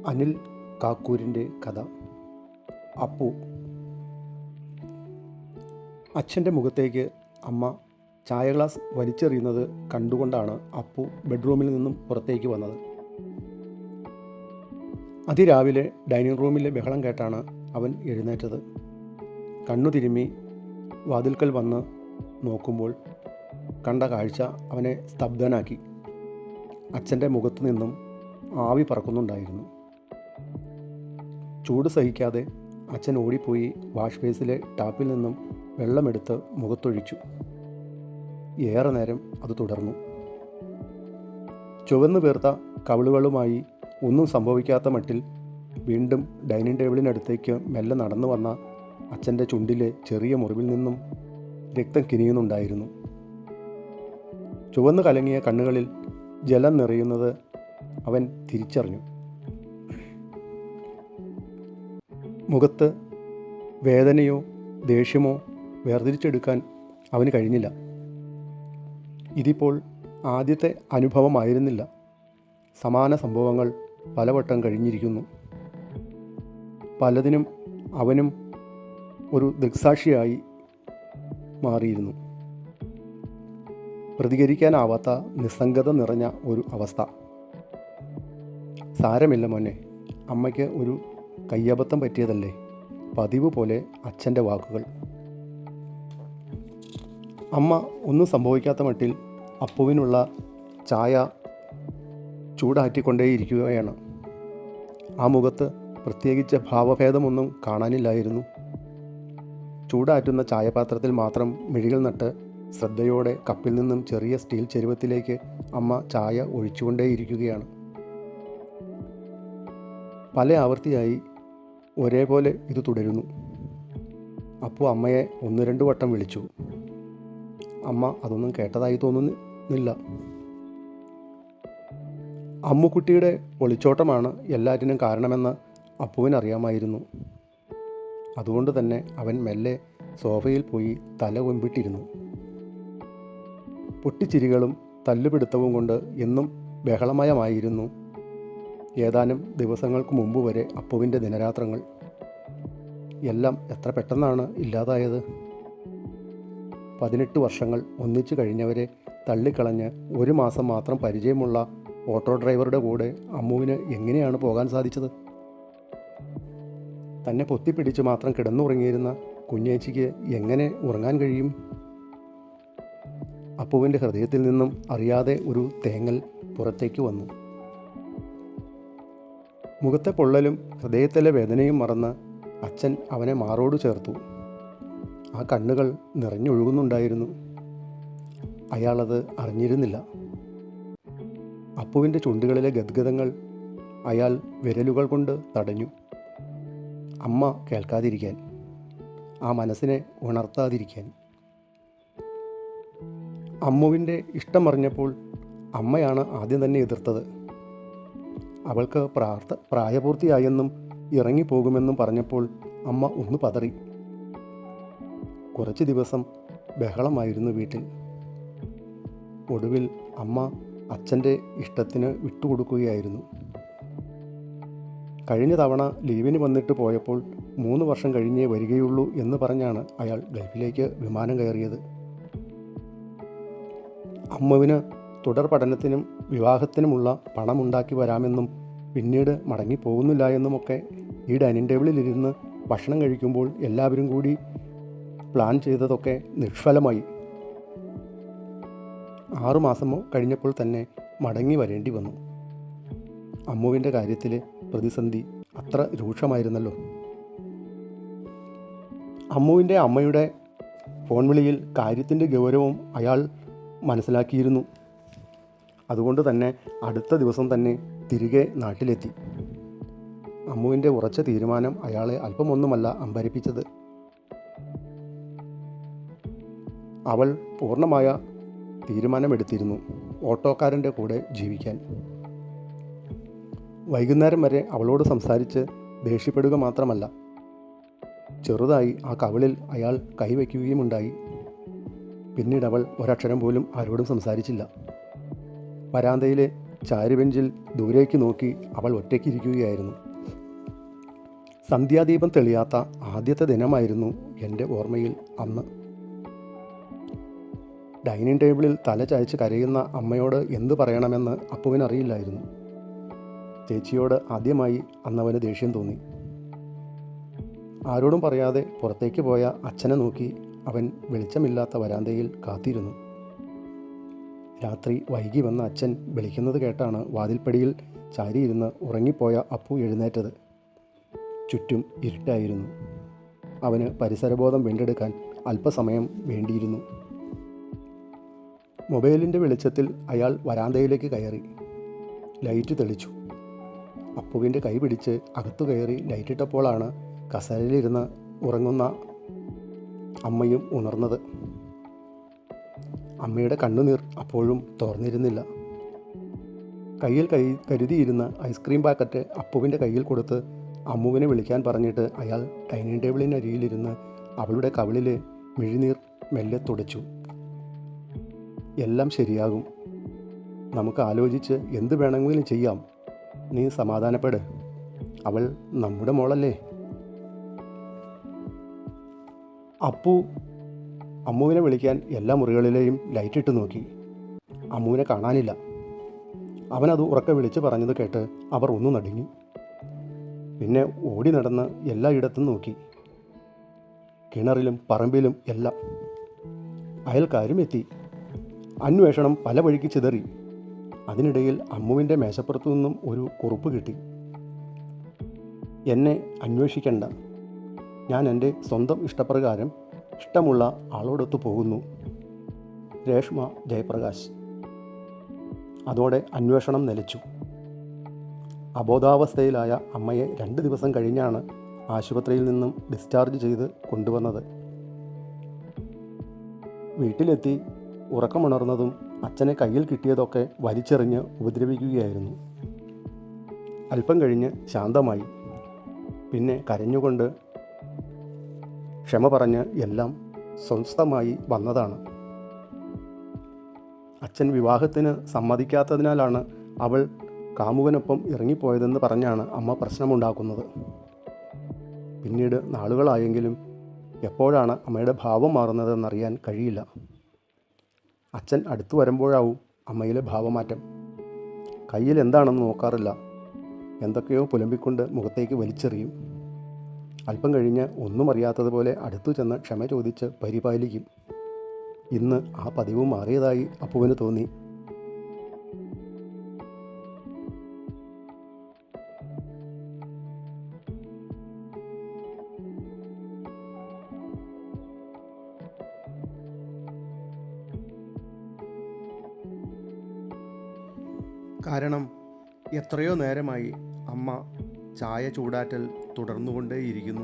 അനിൽ കാക്കൂരിൻ്റെ കഥ. അപ്പു. അച്ഛൻ്റെ മുഖത്തേക്ക് അമ്മ ചായ ഗ്ലാസ് വലിച്ചെറിയുന്നത് കണ്ടുകൊണ്ടാണ് അപ്പു ബെഡ്റൂമിൽ നിന്നും പുറത്തേക്ക് വന്നത്. അതിരാവിലെ ഡൈനിങ് റൂമിലെ ബഹളം കേട്ടാണ് അവൻ എഴുന്നേറ്റത്. കണ്ണു തിരുമ്മി വാതിൽക്കൽ വന്ന് നോക്കുമ്പോൾ കണ്ട കാഴ്ച അവനെ സ്തബ്ധനാക്കി. അച്ഛൻ്റെ മുഖത്തു നിന്നും ആവി പറക്കുന്നുണ്ടായിരുന്നു. ചൂട് സഹിക്കാതെ അച്ഛൻ ഓടിപ്പോയി വാഷ് ബേസിലെ ടാപ്പിൽ നിന്നും വെള്ളമെടുത്ത് മുഖത്തൊഴിച്ചു. ഏറെ നേരം അത് തുടർന്നു. ചുവന്നു വീർത്ത കവിളുകളുമായി ഒന്നും സംഭവിക്കാത്ത മട്ടിൽ വീണ്ടും ഡൈനിങ് ടേബിളിനടുത്തേക്ക് മെല്ലെ നടന്നു വന്ന അച്ഛൻ്റെ ചുണ്ടിലെ ചെറിയ മുറിവിൽ നിന്നും രക്തം കിനിയുന്നുണ്ടായിരുന്നു. ചുവന്നു കലങ്ങിയ കണ്ണുകളിൽ ജലം നിറയുന്നത് അവൻ തിരിച്ചറിഞ്ഞു. മുഖത്ത് വേദനയോ ദേഷ്യമോ വേർതിരിച്ചെടുക്കാൻ അവന് കഴിഞ്ഞില്ല. ഇതിപ്പോൾ ആദ്യത്തെ അനുഭവമായിരുന്നില്ല. സമാന സംഭവങ്ങൾ പലവട്ടം കഴിഞ്ഞിരിക്കുന്നു. പലതിനും അവനും ഒരു ദൃക്സാക്ഷിയായി മാറിയിരുന്നു. പ്രതികരിക്കാനാവാത്ത നിസ്സംഗത നിറഞ്ഞ ഒരു അവസ്ഥ. സാരമില്ല മോനെ, അമ്മയ്ക്ക് ഒരു കയ്യബദ്ധം പറ്റിയതല്ലേ. പതിവ് പോലെ അച്ഛൻ്റെ വാക്കുകൾ. അമ്മ ഒന്നും സംഭവിക്കാത്ത മട്ടിൽ അപ്പുവിനുള്ള ചായ ചൂടാറ്റിക്കൊണ്ടേയിരിക്കുകയാണ്. ആ മുഖത്ത് പ്രത്യേകിച്ച് ഭാവഭേദമൊന്നും കാണാനില്ലായിരുന്നു. ചൂടാറ്റുന്ന ചായപാത്രത്തിൽ മാത്രം മിഴികൾ നട്ട് ശ്രദ്ധയോടെ കപ്പിൽ നിന്നും ചെറിയ സ്റ്റീൽ ചെരുവത്തിലേക്ക് അമ്മ ചായ ഒഴിച്ചുകൊണ്ടേയിരിക്കുകയാണ്. പല ആവർത്തിയായി ഒരേപോലെ ഇത് തുടരുന്നു. അപ്പു അമ്മയെ 1-2 വട്ടം വിളിച്ചു. അമ്മ അതൊന്നും കേട്ടതായി തോന്നുന്നില്ല. അമ്മുക്കുട്ടിയുടെ ഒളിച്ചോട്ടമാണ് എല്ലാറ്റിനും കാരണമെന്ന് അപ്പുവിനറിയാമായിരുന്നു. അതുകൊണ്ട് തന്നെ അവൻ മെല്ലെ സോഫയിൽ പോയി തല കൊമ്പിട്ടിരുന്നു. പൊട്ടിച്ചിരികളും തല്ലുപിടുത്തവും കൊണ്ട് എന്നും ബഹളമയമായിരുന്നു ഏതാനും ദിവസങ്ങൾക്ക് മുമ്പ് വരെ അപ്പുവിൻ്റെ ദിനരാത്രങ്ങൾ. എല്ലാം എത്ര പെട്ടെന്നാണ് ഇല്ലാതായത്. 18 വർഷങ്ങൾ ഒന്നിച്ചു കഴിഞ്ഞവരെ തള്ളിക്കളഞ്ഞ് 1 മാസം മാത്രം പരിചയമുള്ള ഓട്ടോ ഡ്രൈവറുടെ കൂടെ അമ്മുവിന് എങ്ങനെയാണ് പോകാൻ സാധിച്ചത്? തന്നെ പൊത്തിപ്പിടിച്ച് മാത്രം കിടന്നുറങ്ങിയിരുന്ന കുഞ്ഞേച്ചിക്ക് എങ്ങനെ ഉറങ്ങാൻ കഴിയും? അപ്പുവിൻ്റെ ഹൃദയത്തിൽ നിന്നും അറിയാതെ ഒരു തേങ്ങൽ പുറത്തേക്ക് വന്നു. മുഖത്തെ പൊള്ളലും ഹൃദയത്തിലെ വേദനയും മറന്ന് അച്ഛൻ അവനെ മാറോട് ചേർത്തു. ആ കണ്ണുകൾ നിറഞ്ഞൊഴുകുന്നുണ്ടായിരുന്നു. അയാളത് അറിഞ്ഞിരുന്നില്ല. അപ്പുവിൻ്റെ ചുണ്ടുകളിലെ ഗദ്ഗതങ്ങൾ അയാൾ വിരലുകൾ കൊണ്ട് തടഞ്ഞു. അമ്മ കേൾക്കാതിരിക്കാൻ, ആ മനസ്സിനെ ഉണർത്താതിരിക്കാൻ. അമ്മുവിൻ്റെ ഇഷ്ടമറിഞ്ഞപ്പോൾ അമ്മയാണ് ആദ്യം തന്നെ എതിർത്തത്. അവൾക്ക് പ്രായപൂർത്തിയായെന്നും ഇറങ്ങിപ്പോകുമെന്നും പറഞ്ഞപ്പോൾ അമ്മ ഒന്ന് പതറി. കുറച്ച് ദിവസം ബഹളമായിരുന്നു വീട്ടിൽ. ഒടുവിൽ അമ്മ അച്ഛൻ്റെ ഇഷ്ടത്തിന് വിട്ടുകൊടുക്കുകയായിരുന്നു. കഴിഞ്ഞ തവണ ലീവിന് വന്നിട്ട് പോയപ്പോൾ 3 വർഷം കഴിഞ്ഞേ വരികയുള്ളൂ എന്ന് പറഞ്ഞാണ് അയാൾ ഗൾഫിലേക്ക് വിമാനം കയറിയത്. അമ്മുവിന് തുടർ പഠനത്തിനും വിവാഹത്തിനുമുള്ള പണമുണ്ടാക്കി വരാമെന്നും പിന്നീട് മടങ്ങിപ്പോകുന്നില്ല എന്നുമൊക്കെ ഈ ഡൈനിങ് ടേബിളിലിരുന്ന് ഭക്ഷണം കഴിക്കുമ്പോൾ എല്ലാവരും കൂടി പ്ലാൻ ചെയ്തതൊക്കെ നിഷ്ഫലമായി. 6 മാസമോ കഴിഞ്ഞപ്പോൾ തന്നെ മടങ്ങി വരേണ്ടി വന്നു. അമ്മുവിൻ്റെ കാര്യത്തിലെ പ്രതിസന്ധി അത്ര രൂക്ഷമായിരുന്നല്ലോ. അമ്മുവിൻ്റെ അമ്മയുടെ ഫോൺ വിളിയിൽ കാര്യത്തിൻ്റെ ഗൗരവം അയാൾ മനസ്സിലാക്കിയിരുന്നു. അതുകൊണ്ട് തന്നെ അടുത്ത ദിവസം തന്നെ തിരികെ നാട്ടിലെത്തി. അമ്മുവിൻ്റെ ഉറച്ച തീരുമാനം അയാളെ അല്പമൊന്നുമല്ല അമ്പരപ്പിച്ചത്. അവൾ പൂർണ്ണമായ തീരുമാനമെടുത്തിരുന്നു ഓട്ടോക്കാരൻ്റെ കൂടെ ജീവിക്കാൻ. വൈകുന്നേരം വരെ അവളോട് സംസാരിച്ച് ദേഷ്യപ്പെടുക മാത്രമല്ല, ചെറുതായി ആ കവിളിൽ അയാൾ കൈവയ്ക്കുകയുമുണ്ടായി. പിന്നീട് അവൾ ഒരക്ഷരം പോലും ആരോടും സംസാരിച്ചില്ല. വരാന്തയിലെ ചാരുബെഞ്ചിൽ ദൂരേക്ക് നോക്കി അവൾ ഒറ്റയ്ക്കിരിക്കുകയായിരുന്നു. സന്ധ്യാദീപം തെളിയാത്ത ആദ്യത്തെ ദിനമായിരുന്നു എൻ്റെ ഓർമ്മയിൽ അന്ന്. ഡൈനിങ് ടേബിളിൽ തല ചായച്ച് കരയുന്ന അമ്മയോട് എന്തു പറയണമെന്ന് അപ്പുവിനറിയില്ലായിരുന്നു. ചേച്ചിയോട് ആദ്യമായി അന്നവന് ദേഷ്യം തോന്നി. ആരോടും പറയാതെ പുറത്തേക്ക് പോയ അച്ഛനെ നോക്കി അവൻ വെളിച്ചമില്ലാത്ത വരാന്തയിൽ കാത്തിരുന്നു. രാത്രി വൈകി വന്ന അച്ഛൻ വിളിക്കുന്നത് കേട്ടാണ് വാതിൽപ്പടിയിൽ ചാരിയിരുന്ന് ഉറങ്ങിപ്പോയ അപ്പു എഴുന്നേറ്റത്. ചുറ്റും ഇരുട്ടായിരുന്നു. അവന് പരിസരബോധം വീണ്ടെടുക്കാൻ അല്പസമയം വേണ്ടിയിരുന്നു. മൊബൈലിൻ്റെ വെളിച്ചത്തിൽ അയാൾ വരാന്തയിലേക്ക് കയറി. ലൈറ്റ് തെളിച്ചു. അപ്പുവിൻ്റെ കൈ പിടിച്ച് അകത്തു കയറി ലൈറ്റിട്ടപ്പോഴാണ് കസേരയിലിരുന്ന് ഉറങ്ങുന്ന അമ്മയും ഉണർന്നത്. അമ്മയുടെ കണ്ണുനീർ അപ്പോഴും തോർന്നിരുന്നില്ല. കയ്യിൽ കരുതിയിരുന്ന ഐസ്ക്രീം പാക്കറ്റ് അപ്പുവിൻ്റെ കയ്യിൽ കൊടുത്ത് അമ്മുവിനെ വിളിക്കാൻ പറഞ്ഞിട്ട് അയാൾ ഡൈനിങ് ടേബിളിനരികിലിരുന്ന് അവളുടെ കവിളിലെ മിഴിനീർ മെല്ലെ തുടച്ചു. എല്ലാം ശരിയാകും. നമുക്ക് ആലോചിച്ച് എന്ത് വേണമെങ്കിലും ചെയ്യാം. നീ സമാധാനപ്പെട്. അവൾ നമ്മുടെ മോളല്ലേ. അപ്പു അമ്മുവിനെ വിളിക്കാൻ എല്ലാ മുറികളിലെയും ലൈറ്റിട്ട് നോക്കി. അമ്മുവിനെ കാണാനില്ല. അവനത് ഉറക്കെ വിളിച്ച് പറഞ്ഞത് കേട്ട് അവർ ഒന്നു നടുങ്ങി. പിന്നെ ഓടി നടന്ന് എല്ലായിടത്തും നോക്കി. കിണറിലും പറമ്പിലും എല്ലാം. അയൽക്കാരും എത്തി. അന്വേഷണം പല വഴിക്ക് ചിതറി. അതിനിടയിൽ അമ്മുവിൻ്റെ മേശപ്പുറത്തു നിന്നും ഒരു കുറിപ്പ് കിട്ടി. എന്നെ അന്വേഷിക്കണ്ട. ഞാൻ എൻ്റെ സ്വന്തം ഇഷ്ടപ്രകാരം ഇഷ്ടമുള്ള ആളോടൊത്തു പോകുന്നു. രേഷ്മ ജയപ്രകാശ്. അതോടെ അന്വേഷണം നിലച്ചു. അബോധാവസ്ഥയിലായ അമ്മയെ 2 ദിവസം കഴിഞ്ഞാണ് ആശുപത്രിയിൽ നിന്നും ഡിസ്ചാർജ് ചെയ്ത് കൊണ്ടുവന്നത്. വീട്ടിലെത്തി ഉറക്കമുണർന്നതും അച്ഛനെ കയ്യിൽ കിട്ടിയതൊക്കെ വലിച്ചെറിഞ്ഞ് ഉപദ്രവിക്കുകയായിരുന്നു. അല്പം കഴിഞ്ഞ് ശാന്തമായി. പിന്നെ കരഞ്ഞുകൊണ്ട് ക്ഷമ പറഞ്ഞ് എല്ലാം സ്വസ്ഥമായി വന്നതാണ്. അച്ഛൻ വിവാഹത്തിന് സമ്മതിക്കാത്തതിനാലാണ് അവൾ കാമുകനൊപ്പം ഇറങ്ങിപ്പോയതെന്ന് പറഞ്ഞാണ് അമ്മ പ്രശ്നമുണ്ടാക്കുന്നത്. പിന്നീട് നാളുകളായെങ്കിലും എപ്പോഴാണ് അമ്മയുടെ ഭാവം മാറുന്നതെന്നറിയാൻ കഴിയില്ല. അച്ഛൻ അടുത്തു വരുമ്പോഴാവും അമ്മയിലെ ഭാവമാറ്റം. കയ്യിൽ എന്താണെന്ന് നോക്കാറില്ല. എന്തൊക്കെയോ പുലമ്പിക്കൊണ്ട് മുഖത്തേക്ക് വലിച്ചെറിയും. അല്പം കഴിഞ്ഞ് ഒന്നും അറിയാത്തതുപോലെ അടുത്തു ചെന്ന് ക്ഷമ ചോദിച്ച് പരിപാലിക്കും. ഇന്ന് ആ പതിവ് മാറിയതായി അപ്പുവിന് തോന്നി. കാരണം എത്രയോ നേരമായി അമ്മ ചായ ചൂടാറ്റൽ തുടർന്നുകൊണ്ടേയിരിക്കുന്നു.